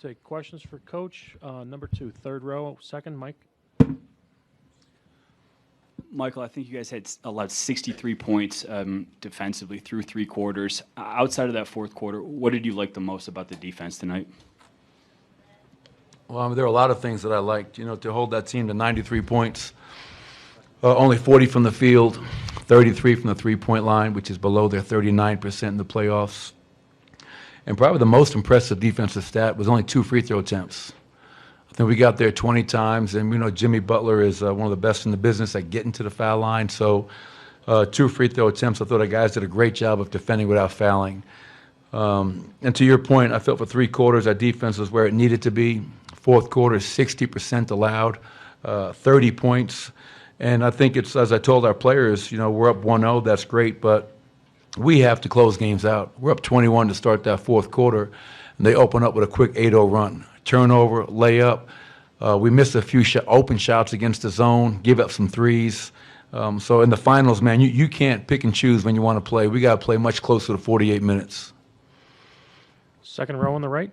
Take questions for Coach. Number 2, third row, second, Mike. Michael, I think you guys had allowed 63 points defensively through 3 quarters. Outside of that fourth quarter, what did you like the most about the defense tonight? Well, there are a lot of things that I liked. To hold that team to 93 points, only 40 from the field, 33 from the three-point line, which is below their 39% in the playoffs. And probably the most impressive defensive stat was only 2 free throw attempts. I think we got there 20 times, and Jimmy Butler is one of the best in the business at getting to the foul line. So 2 free throw attempts. I thought our guys did a great job of defending without fouling. And to your point, I felt for 3 quarters our defense was where it needed to be. Fourth quarter, 60% allowed, 30 points. And I think it's, as I told our players, we're up 1-0, that's great, but we have to close games out. We're up 21 to start that fourth quarter, and they open up with a quick 8-0 run. Turnover, layup. We missed a few open shots against the zone, give up some threes. So in the finals, man, you can't pick and choose when you want to play. We got to play much closer to 48 minutes. Second row on the right.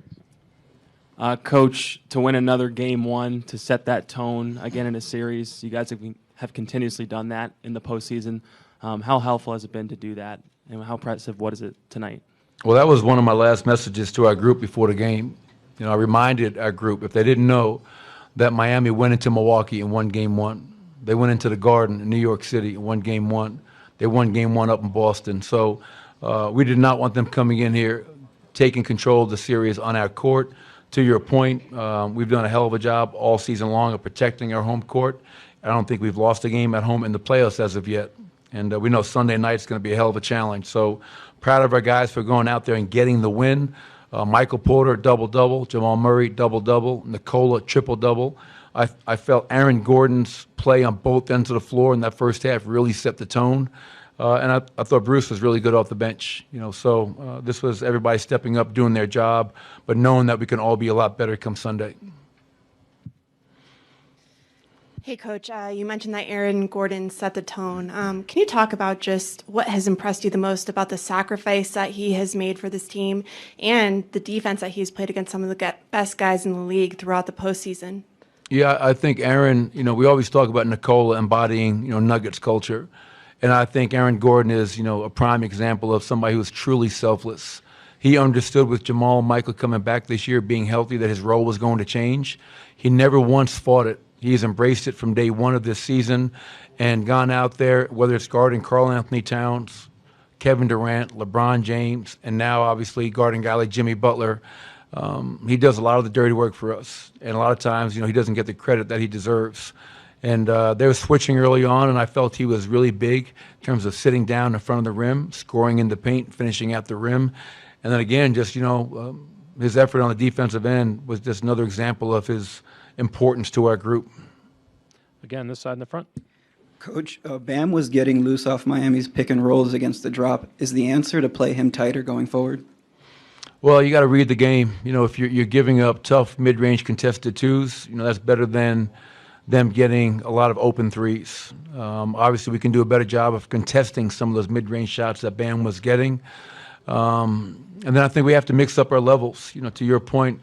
Coach, to win another game 1, to set that tone again in a series, you guys have continuously done that in the postseason. How helpful has it been to do that, and how impressive was it tonight? Well, that was one of my last messages to our group before the game. I reminded our group, if they didn't know, that Miami went into Milwaukee and won game 1. They went into the Garden in New York City and won game 1. They won game 1 up in Boston. So we did not want them coming in here, taking control of the series on our court. To your point, we've done a hell of a job all season long of protecting our home court. I don't think we've lost a game at home in the playoffs as of yet. And we know Sunday night's going to be a hell of a challenge. So proud of our guys for going out there and getting the win. Michael Porter, double-double. Jamal Murray, double-double. Nikola, triple-double. I felt Aaron Gordon's play on both ends of the floor in that first half really set the tone. And I thought Bruce was really good off the bench. So this was everybody stepping up, doing their job, but knowing that we can all be a lot better come Sunday. Hey, Coach, you mentioned that Aaron Gordon set the tone. Can you talk about just what has impressed you the most about the sacrifice that he has made for this team and the defense that he's played against some of the best guys in the league throughout the postseason? Yeah, I think Aaron, we always talk about Nikola embodying, Nuggets culture. And I think Aaron Gordon is, a prime example of somebody who's truly selfless. He understood with Jamal and Michael coming back this year, being healthy, that his role was going to change. He never once fought it. He's embraced it from day 1 of this season and gone out there, whether it's guarding Karl Anthony Towns, Kevin Durant, LeBron James, and now obviously guarding a guy like Jimmy Butler. He does a lot of the dirty work for us. And a lot of times, he doesn't get the credit that he deserves. And they were switching early on, and I felt he was really big in terms of sitting down in front of the rim, scoring in the paint, finishing at the rim. And then again, just, his effort on the defensive end was just another example of his importance to our group. Again, this side in the front. Coach, Bam was getting loose off Miami's pick and rolls against the drop. Is the answer to play him tighter going forward? Well, you got to read the game. If you're giving up tough mid-range contested twos, that's better than them getting a lot of open threes. Obviously, we can do a better job of contesting some of those mid-range shots that Bam was getting. And then I think we have to mix up our levels. To your point,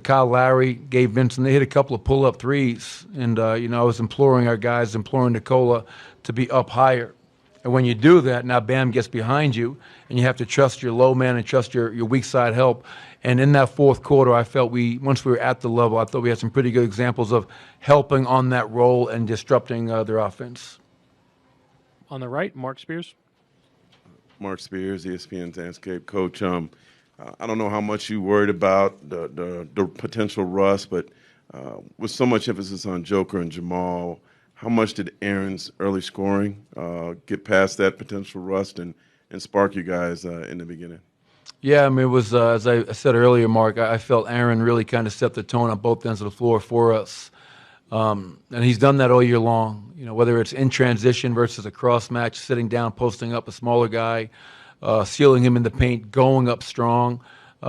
Kyle Lowry, Gabe Vincent, they hit a couple of pull-up threes. And, I was imploring Nikola to be up higher. And when you do that, now Bam gets behind you, and you have to trust your low man and trust your weak side help. And in that fourth quarter, I felt once we were at the level, I thought we had some pretty good examples of helping on that role and disrupting their offense. On the right, Mark Spears. Mark Spears, ESPN's Landscape Coach. I don't know how much you worried about the potential rust, but with so much emphasis on Joker and Jamal, how much did Aaron's early scoring get past that potential rust and spark you guys in the beginning? Yeah, it was, as I said earlier, Mark, I felt Aaron really kind of set the tone on both ends of the floor for us. And he's done that all year long, whether it's in transition versus a cross match, sitting down, posting up a smaller guy, sealing him in the paint, going up strong.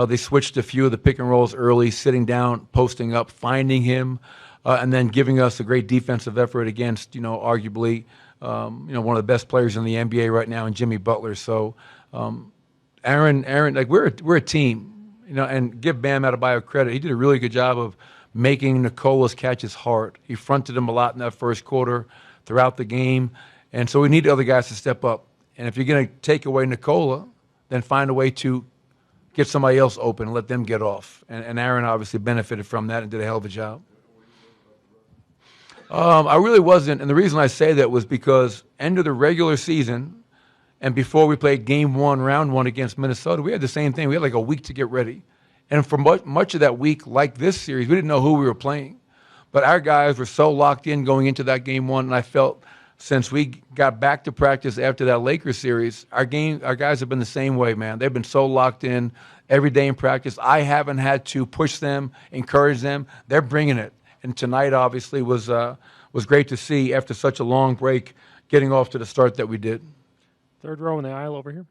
They switched a few of the pick and rolls early, sitting down, posting up, finding him, and then giving us a great defensive effort against, arguably, one of the best players in the NBA right now in Jimmy Butler. So, Aaron, like we're a team. and give Bam Adebayo credit. He did a really good job of making Nicola's catches hard. He fronted him a lot in that first quarter throughout the game. And so we need the other guys to step up. And if you're going to take away Nicola, then find a way to get somebody else open and let them get off. And Aaron obviously benefited from that and did a hell of a job. I really wasn't. And the reason I say that was because end of the regular season and before we played game one, round one against Minnesota, we had the same thing. We had like a week to get ready. And for much of that week, like this series, we didn't know who we were playing. But our guys were so locked in going into that game one, and I felt since we got back to practice after that Lakers series, our guys have been the same way, man. They've been so locked in every day in practice. I haven't had to push them, encourage them. They're bringing it. And tonight, obviously, was great to see after such a long break, getting off to the start that we did. Third row in the aisle over here.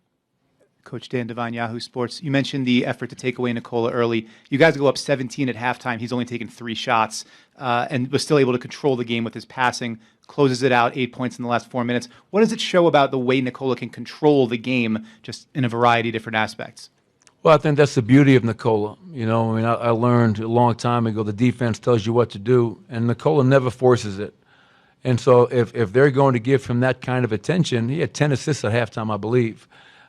Coach Dan Devine, Yahoo Sports. You mentioned the effort to take away Nicola early. You guys go up 17 at halftime. He's only taken 3 shots and was still able to control the game with his passing, closes it out, 8 points in the last 4 minutes. What does it show about the way Nicola can control the game just in a variety of different aspects? Well, I think that's the beauty of Nicola. I learned a long time ago the defense tells you what to do, and Nicola never forces it. And so if they're going to give him that kind of attention, he had 10 assists at halftime, I believe.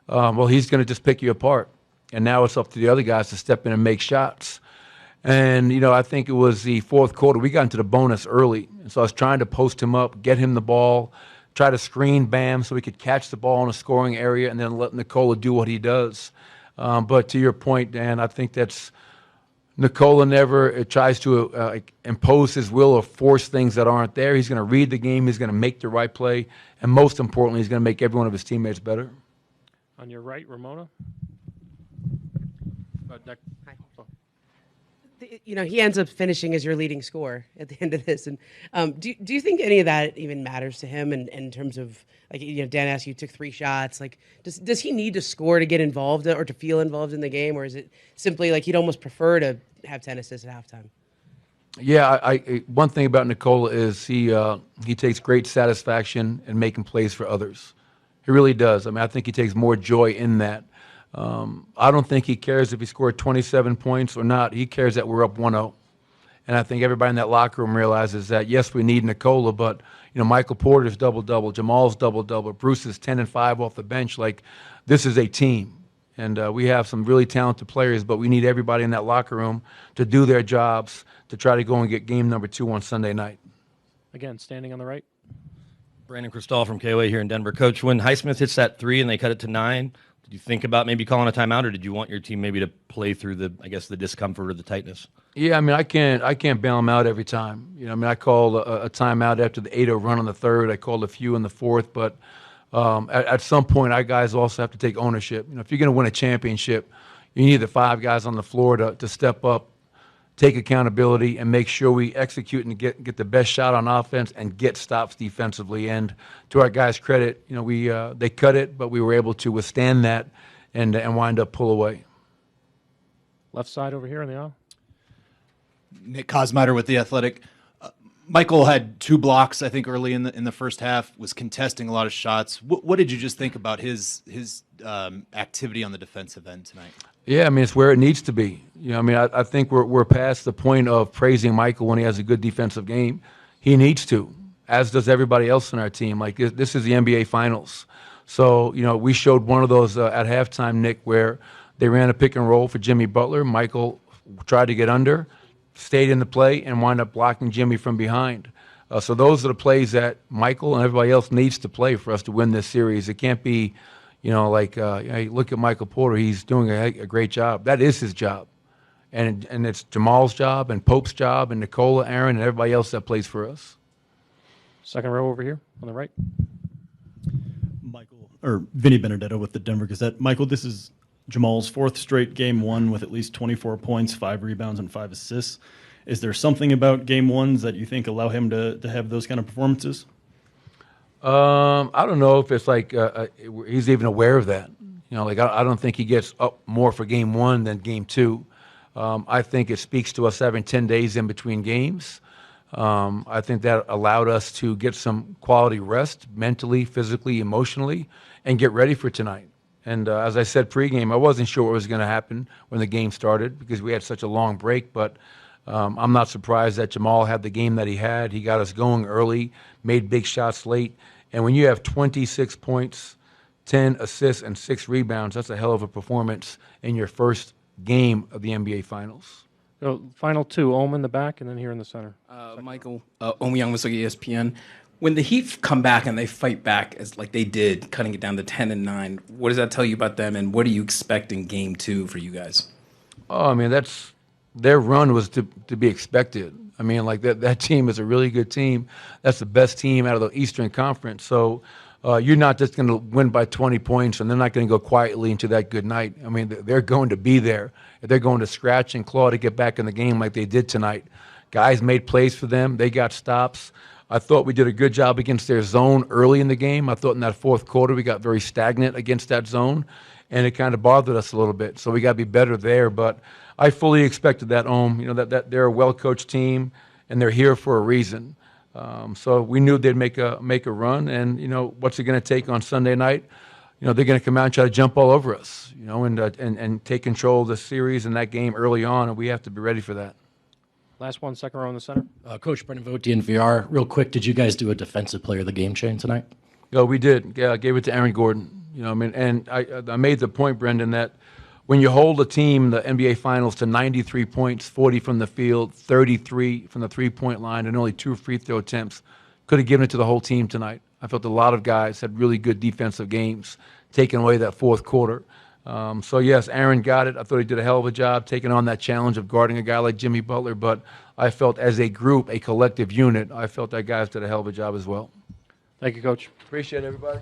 Well, he's going to just pick you apart. And now it's up to the other guys to step in and make shots. And, I think it was the fourth quarter. We got into the bonus early. And so I was trying to post him up, get him the ball, try to screen Bam so he could catch the ball in a scoring area and then let Nicola do what he does. But to your point, Dan, I think that's Nicola never tries to impose his will or force things that aren't there. He's going to read the game. He's going to make the right play. And most importantly, he's going to make every one of his teammates better. On your right, Ramona. Hi. He ends up finishing as your leading scorer at the end of this. And do you think any of that even matters to him in terms of, Dan asked you took 3 shots. Does he need to score to get involved or to feel involved in the game? Or is it simply he'd almost prefer to have 10 assists at halftime? Yeah, one thing about Nicola is he takes great satisfaction in making plays for others. He really does. I think he takes more joy in that. I don't think he cares if he scored 27 points or not. He cares that we're up 1-0. And I think everybody in that locker room realizes that, yes, we need Nicola, but, Michael Porter's double-double, Jamal's double-double, Bruce's 10 and 5 off the bench. This is a team. And we have some really talented players, but we need everybody in that locker room to do their jobs to try to go and get game number 2 on Sunday night. Again, standing on the right. Brandon Cristal from KOA here in Denver. Coach, when Highsmith hits that 3 and they cut it to 9, did you think about maybe calling a timeout, or did you want your team maybe to play through the discomfort or the tightness? Yeah, I can't bail them out every time. I called a timeout after the 8-0 run on the third. I called a few in the fourth, but at some point, our guys also have to take ownership. If you're going to win a championship, you need the 5 guys on the floor to step up, take accountability, and make sure we execute and get the best shot on offense and get stops defensively. And to our guys' credit, they cut it, but we were able to withstand that and wind up pull away. Left side over here in the aisle. Nick Kosmider with The Athletic. Michael had 2 blocks, I think, early in the first half, was contesting a lot of shots. What did you just think about his activity on the defensive end tonight? Yeah, it's where it needs to be. I think we're past the point of praising Michael when he has a good defensive game. He needs to, as does everybody else in our team. This is the NBA Finals. So, we showed one of those at halftime, Nick, where they ran a pick and roll for Jimmy Butler. Michael tried to get under, stayed in the play, and wound up blocking Jimmy from behind. So those are the plays that Michael and everybody else needs to play for us to win this series. It can't be, hey, look at Michael Porter. He's doing a great job. That is his job. And it's Jamal's job and Pope's job and Nicola, Aaron, and everybody else that plays for us. Second row over here on the right. Vinny Benedetto with the Denver Gazette. Michael, this is Jamal's 4th straight game 1 with at least 24 points, 5 rebounds, and 5 assists. Is there something about game 1s that you think allow him to have those kind of performances? I don't know if it's he's even aware of that. I don't think he gets up more for game 1 than game 2. I think it speaks to us having 10 days in between games. I think that allowed us to get some quality rest mentally, physically, emotionally, and get ready for tonight. And as I said pregame, I wasn't sure what was going to happen when the game started because we had such a long break. But I'm not surprised that Jamal had the game that he had. He got us going early, made big shots late. And when you have 26 points, 10 assists, and 6 rebounds, that's a hell of a performance in your first game of the NBA Finals. So final two, Ohm in the back and then here in the center. Michael, Omi Young was like ESPN. When the Heat come back and they fight back as like they did, cutting it down to 10-9, what does that tell you about them, and what do you expect in Game 2 for you guys? Oh, I mean, their run was to be expected. I mean, like that team is a really good team. That's the best team out of the Eastern Conference. So you're not just going to win by 20 points, and they're not going to go quietly into that good night. I mean, they're going to be there. They're going to scratch and claw to get back in the game like they did tonight. Guys made plays for them. They got stops. I thought we did a good job against their zone early in the game. I thought in that fourth quarter we got very stagnant against that zone, and it kind of bothered us a little bit. So we got to be better there. But I fully expected that, that they're a well-coached team, and they're here for a reason. So we knew they'd make a run, and what's it going to take on Sunday night? They're going to come out and try to jump all over us, and take control of the series and that game early on, and we have to be ready for that. Last one, second row in the center. Coach Brendan Votian, VR. Real quick, did you guys do a defensive player of the game chain tonight? Yeah, we did. Yeah, I gave it to Aaron Gordon. And I made the point, Brendan, that when you hold a team, the NBA Finals, to 93 points, 40 from the field, 33 from the three-point line, and only 2 free throw attempts, could have given it to the whole team tonight. I felt a lot of guys had really good defensive games, taking away that fourth quarter. So, yes, Aaron got it. I thought he did a hell of a job taking on that challenge of guarding a guy like Jimmy Butler. But I felt as a group, a collective unit, I felt that guys did a hell of a job as well. Thank you, Coach. Appreciate it, everybody.